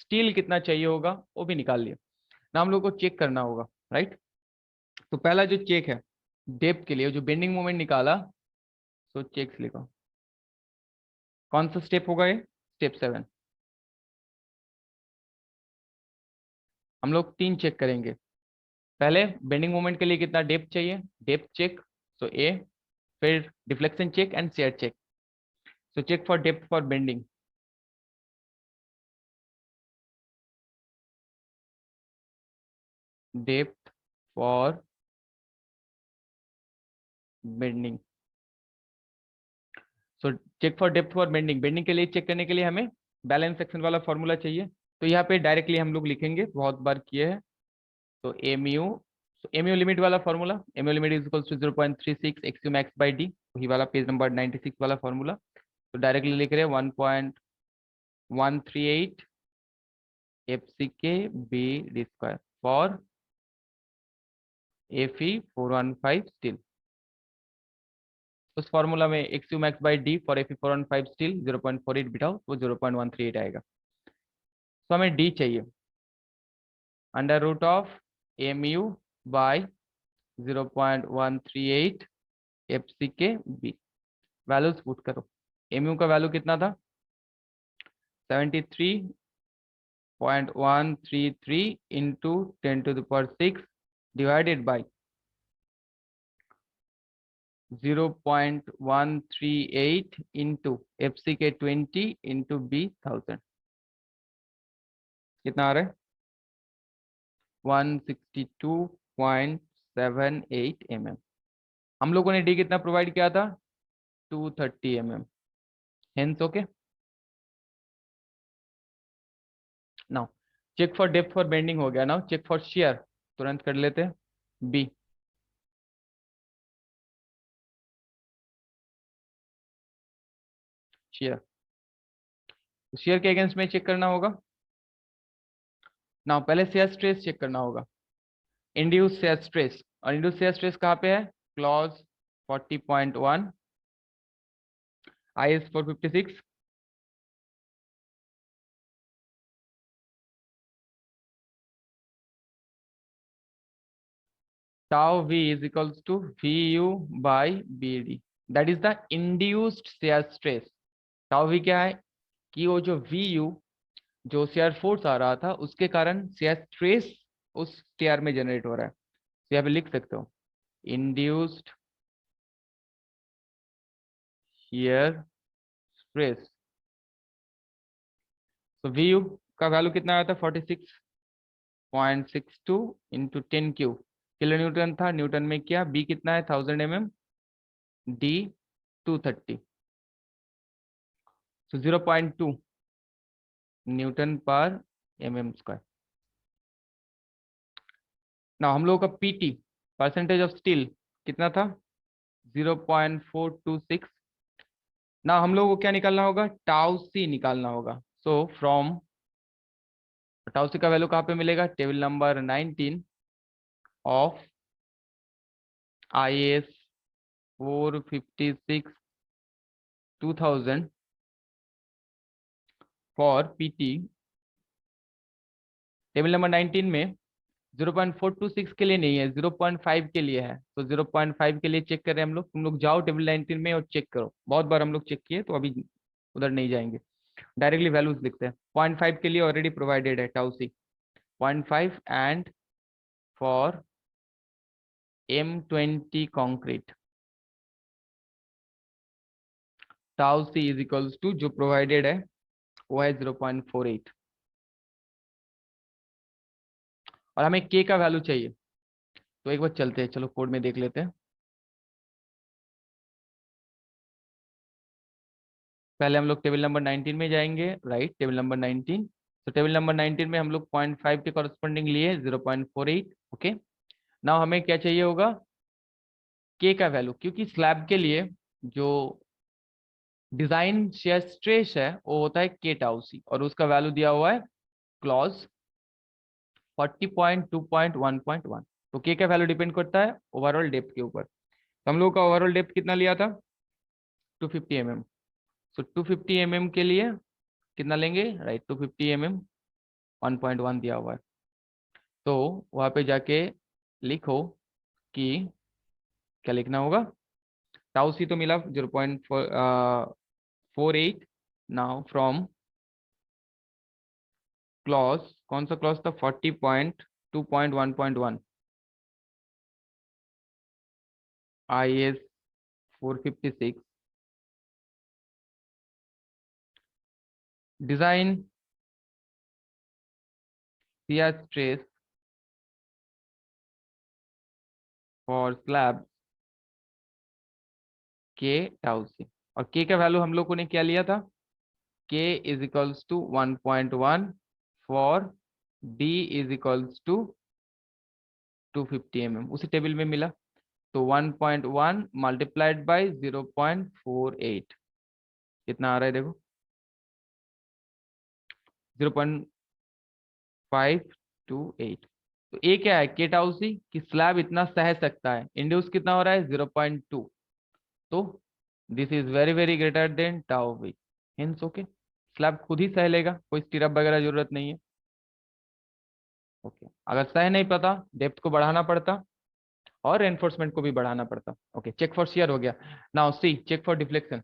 स्टील कितना चाहिए होगा वो भी निकाल लिए ना। हम लोग को चेक करना होगा, राइट। तो पहला जो चेक है डेप्थ के लिए, जो बेंडिंग मोमेंट निकाला, सो चेक्स लिखो। कौन सा स्टेप होगा ये? स्टेप 7। हम लोग 3 चेक करेंगे। पहले बेंडिंग मोमेंट के लिए कितना डेप्थ चाहिए, डेप्थ चेक। सो ए, फिर deflection check and shear check. So check for depth for bending. Depth for bending. So check for depth for bending. Bending के लिए चेक करने के लिए हमें बैलेंस सेक्शन वाला फॉर्मूला चाहिए। तो यहाँ पे डायरेक्टली हम लोग लिखेंगे, बहुत बार किए हैं। तो एमयू लिमिट वाला formula, MU limit is equal to 0.36 X U max by D, वही वाला पेज नंबर 96 वाला फॉर्मूला। तो डायरेक्टली लिख रहे हैं 1.138 F C K B D square for F E 415 steel. उस फॉर्मूला में X U max by D for F E 415 steel 0.48 बिठाओ तो 0.138 आएगा। तो हमें डी चाहिए, under root of M U by 0.138 F C K B. Values put करो। एम यू का वैल्यू कितना था? 73.133 into 10⁶ divided by 0.138 into F C K 20 into B 1000। कितना आ रहा है? 162.78 mm। हम लोगों ने डी कितना प्रोवाइड किया था? 230 mm। Hence okay. Now check for depth for bending हो गया। नाउ चेक फॉर शेयर तुरंत कर लेते हैं। B, shear. शेयर के अगेंस्ट में चेक करना होगा। नाउ पहले शेयर स्ट्रेस चेक करना होगा। इंड्यूस शेयर स्ट्रेस, और इंड्यूस शेयर स्ट्रेस कहाँ पे है? Clause 40.1 IS 456। Tau V is equals to VU बाई BD। That is the induced shear stress. Tau V क्या है कि वो जो वी यू जो शेयर फोर्स आ रहा था उसके कारण शेयर स्ट्रेस उस शेयर में जनरेट हो रहा है। तो यहाँ पे लिख सकते हो इंड्यूस्ड शेयर स्ट्रेस। तो वी यू का वैल्यू कितना आया था 46.62 इंटू 10 क्यू किलो न्यूटन था। न्यूटन में क्या बी कितना है 1000 mm, डी 230, तो 0.2 न्यूटन पर mm²। ना हम लोगों का पीटी परसेंटेज ऑफ स्टील कितना था 0.426। ना हम लोगों को क्या निकालना होगा टाउ सी निकालना होगा। सो फ्रॉम टाउ सी का वैल्यू कहाँ पे मिलेगा table number 19 of IAS 456 2000 for PT. Table number 19 में 0.426 के लिए नहीं है 0.5 के लिए है। तो 0.5 के लिए चेक करें हम लोग। तुम लोग जाओ टेबल 19 में और चेक करो। बहुत बार हम लोग चेक किए तो अभी उधर नहीं जाएंगे, डायरेक्टली वैल्यूज लिखते हैं। 0.5 के लिए ऑलरेडी प्रोवाइडेड है tau C 0.5 and for M20 concrete tau C is equals to जो प्रोवाइडेड है वो है 0.48 और हमें के का वैल्यू चाहिए। तो एक बार चलते हैं, चलो कोड में देख लेते हैं। पहले हम लोग टेबल नंबर 19 में जाएंगे, राइट टेबल नंबर 19। तो टेबल नंबर 19 में हम लोग 0.5 के कॉरस्पॉन्डिंग लिए 0.48। ओके, नाउ हमें क्या चाहिए होगा के का वैल्यू, क्योंकि स्लैब के लिए जो डिजाइन शेयर स्ट्रेस है वो होता है के टाउ सी और उसका वैल्यू दिया हुआ है क्लॉज 40.2.1.1। तो के का वैल्यू डिपेंड करता है ओवरऑल डेप्थ के ऊपर। तो हम लोग का ओवरऑल डेप्थ कितना लिया था 250 mm। सो 250 mm के लिए कितना लेंगे राइट 250 mm 1.1 दिया हुआ है। तो वहां पे जाके लिखो कि क्या लिखना होगा टाउ सी तो मिला 0.48। नाउ फ्रॉम क्लॉज, कौन सा क्लॉज था 40.2.1.1 IAS 456 design shear stress for slab के टाउ सी। और के का वैल्यू हम लोगों ने क्या लिया था K is equals to 1.1 for D is equals to 250 mm, उसी टेबल में मिला। तो 1.1 मल्टीप्लाइड बाई 0.48 कितना आ रहा है देखो 0.528। तो ए क्या है के टाउ सी कि स्लैब इतना सह सकता है। इंड्यूस कितना हो रहा है 0.2। तो this is very very greater than tau V. Hence okay, slab खुद ही सह लेगा, कोई स्टीरअप वगैरह जरूरत नहीं है। ओके, अगर सह नहीं पता डेप्थ को बढ़ाना पड़ता और एनफोर्समेंट को भी बढ़ाना पड़ता। ओके, चेक फॉर शियर हो गया। Now see check for deflection.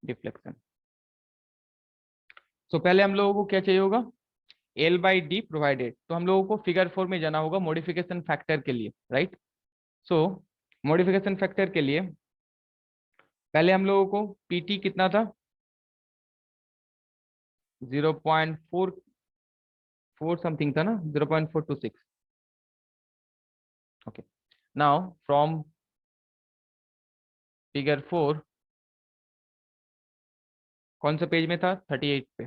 Deflection so पहले हम लोगों को क्या चाहिए होगा L/D प्रोवाइडेड। तो हम लोगों को फिगर 4 में जाना होगा मॉडिफिकेशन फैक्टर के लिए, राइट। सो मॉडिफिकेशन फैक्टर के लिए पहले हम लोगों को PT कितना था 0.44 समथिंग था ना 0.426। ओके, नाउ फ्रॉम फिगर 4 कौन सा पेज में था 38 पे।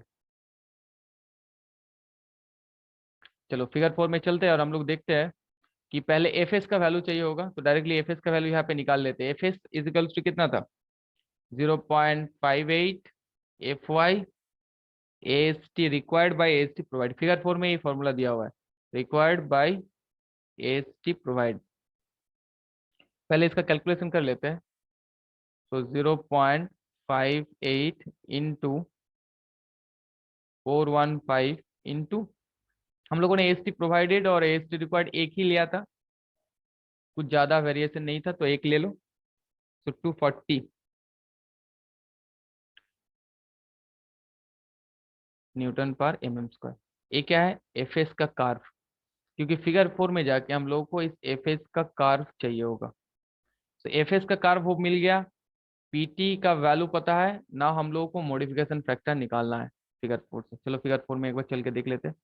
चलो फिगर 4 में चलते हैं और हम लोग देखते हैं कि पहले एफ का वैल्यू चाहिए होगा। तो डायरेक्टली एफ का वैल्यू यहाँ पे निकाल लेते हैं। एफ इजिकल्स टू कितना था 0.58 FY AST required by AST provide. Figure 4 में ये फॉर्मूला दिया हुआ है रिक्वायर्ड बाय AST प्रोवाइड। पहले इसका कैलकुलेशन कर लेते हैं। तो 0.58 इंटू 415 इंटू, हम लोगों ने एस टी प्रोवाइडेड और एस टी रिक्वायर्ड एक ही लिया था, कुछ ज्यादा वेरिएशन नहीं था तो एक ले लो। तो 240 न्यूटन पर एम एम स्क्वायर। ये क्या है, एफ एस का कार्व, क्योंकि फिगर 4 में जाके हम लोगों को इस एफ एस का कार्व चाहिए होगा। तो एफ एस का कार्व वो मिल गया, पीटी का वैल्यू पता है ना, हम लोगों को मॉडिफिकेशन फैक्टर निकालना है फिगर 4 से। चलो फिगर 4 में एक बार चल के देख लेते हैं।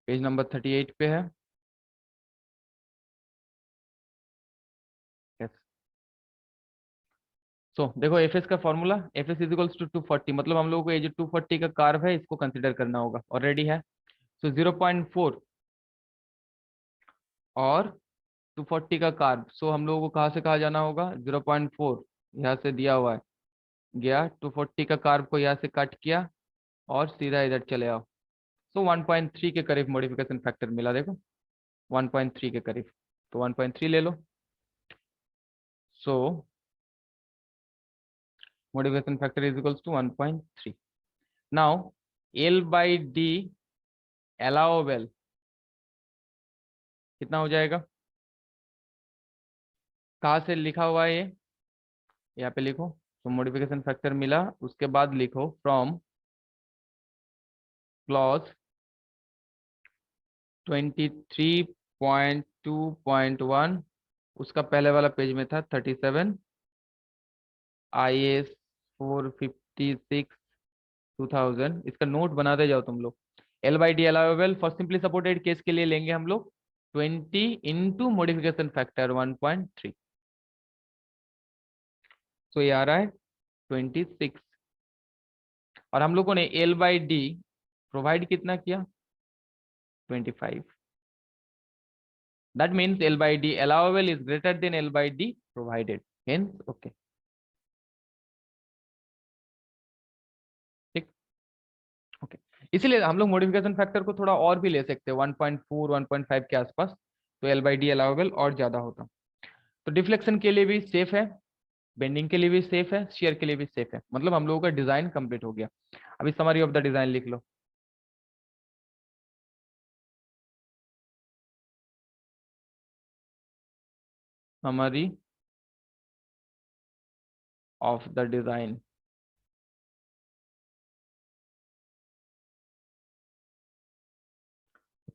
पेज नंबर 38 पे है। यस। सो देखो एफ एस का formula, F S is equals to 240, मतलब हम लोगों को ये जो 240 का कार्व है इसको कंसिडर करना होगा, ऑलरेडी है। सो 0.4 और 240 का कार्व, सो हम लोगों को कहाँ से कहाँ जाना होगा, 0.4 यहाँ से दिया हुआ है, गया 240 का कार्व को यहाँ से कट किया और सीधा इधर चले आओ। सो 1.3 के करीब मॉडिफिकेशन फैक्टर मिला, देखो 1.3 के करीब, तो 1.3 ले लो। So modification factor is equals to 1.3। Now L by D allowable कितना हो जाएगा, कहाँ से लिखा हुआ है ये, यहाँ पे लिखो। तो मॉडिफिकेशन फैक्टर मिला, उसके बाद लिखो फ्रॉम क्लॉज 23.2.1, उसका पहले वाला पेज में था 37, IS 456 2000, इसका नोट बनाते जाओ तुम लोग। L by D allowable for simply supported case के लिए लेंगे हम लोग 20 इंटू मॉडिफिकेशन फैक्टर 1.3। सो ये आ रहा है 26, और हम लोगों ने एल बाई डी प्रोवाइड कितना किया, 25। That means L by D allowable is greater than L by D provided, hence okay. ठीक, ओके। इसीलिए हम लोग मॉडिफिकेशन फैक्टर को थोड़ा और भी ले सकते हैं, 1.4 1.5 के आसपास, तो एल बाई डी अलाउेबल और ज्यादा होता। तो डिफ्लेक्शन के लिए भी सेफ है, बेंडिंग के लिए भी सेफ है, शेयर के लिए भी सेफ है, मतलब हम लोगों का डिजाइन कंप्लीट हो गया। अभी समरी ऑफ द डिजाइन लिख लो। समरी ऑफ द डिजाइन,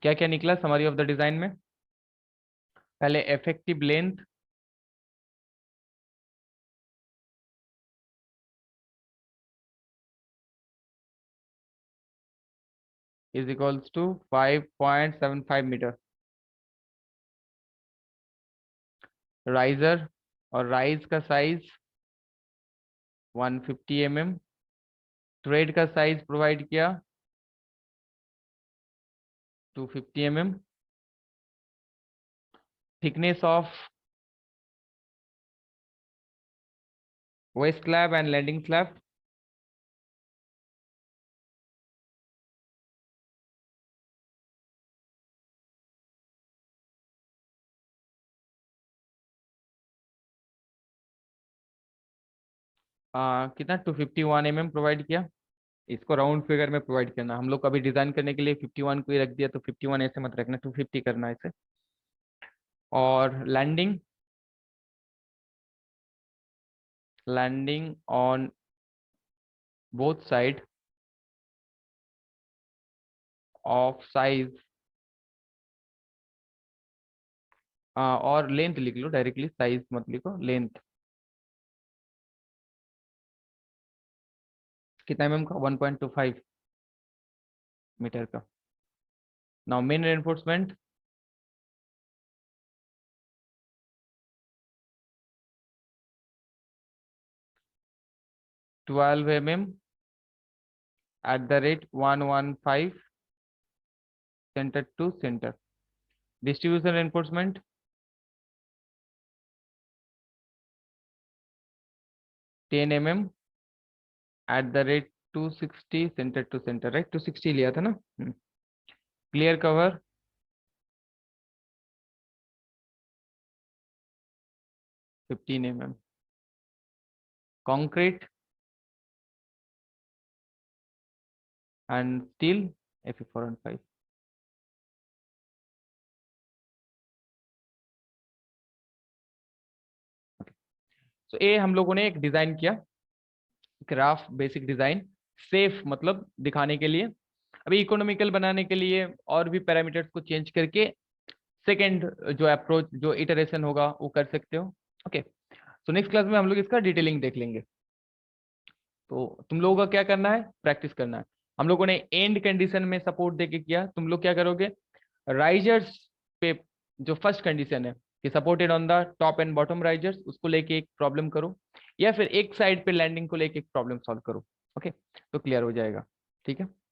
क्या क्या निकला समरी ऑफ द डिजाइन में, पहले effective length is equals to 5.75 metre, riser और राइज का साइज 150 mm, थ्रेड का साइज प्रोवाइड किया 250 mm, thickness of waist slab and landing slab, कितना 251 mm प्रोवाइड किया। इसको राउंड फिगर में प्रोवाइड करना, हम लोग अभी डिजाइन करने के लिए 51 को ही रख दिया, तो 51 ऐसे मत रखना, 250 करना है इसे। और landing, landing on both side of size, और लेंथ लिख लो डायरेक्टली, साइज मत लिखो, लेंथ कितना mm का, 1.25 मीटर का। Now main reinforcement, 12 mm at the rate 115 center to center, distribution reinforcement 10 mm at the rate 260 center to center, right 260 लिया था ना। Clear cover 15 mm, concrete and steel Fe4 and 5. तो ये हम लोगों ने एक डिजाइन किया, ग्राफ बेसिक डिजाइन, सेफ मतलब दिखाने के लिए। अभी इकोनॉमिकल बनाने के लिए और भी पैरामीटर्स को चेंज करके सेकेंड जो अप्रोच जो इटरेशन होगा वो कर सकते हो। ओके, तो नेक्स्ट क्लास में हम लोग इसका डिटेलिंग देख लेंगे। तो तुम लोगों का क्या करना है, प्रैक्टिस करना है। हम लोगों ने एंड कंडीशन में सपोर्ट देके किया, तुम लोग क्या करोगे, राइजर्स पे जो फर्स्ट कंडीशन है कि supported on the top and bottom risers, उसको लेके एक प्रॉब्लम करो, या फिर एक साइड पे लैंडिंग को लेके एक प्रॉब्लम सॉल्व करो। ओके, तो क्लियर हो जाएगा। ठीक है।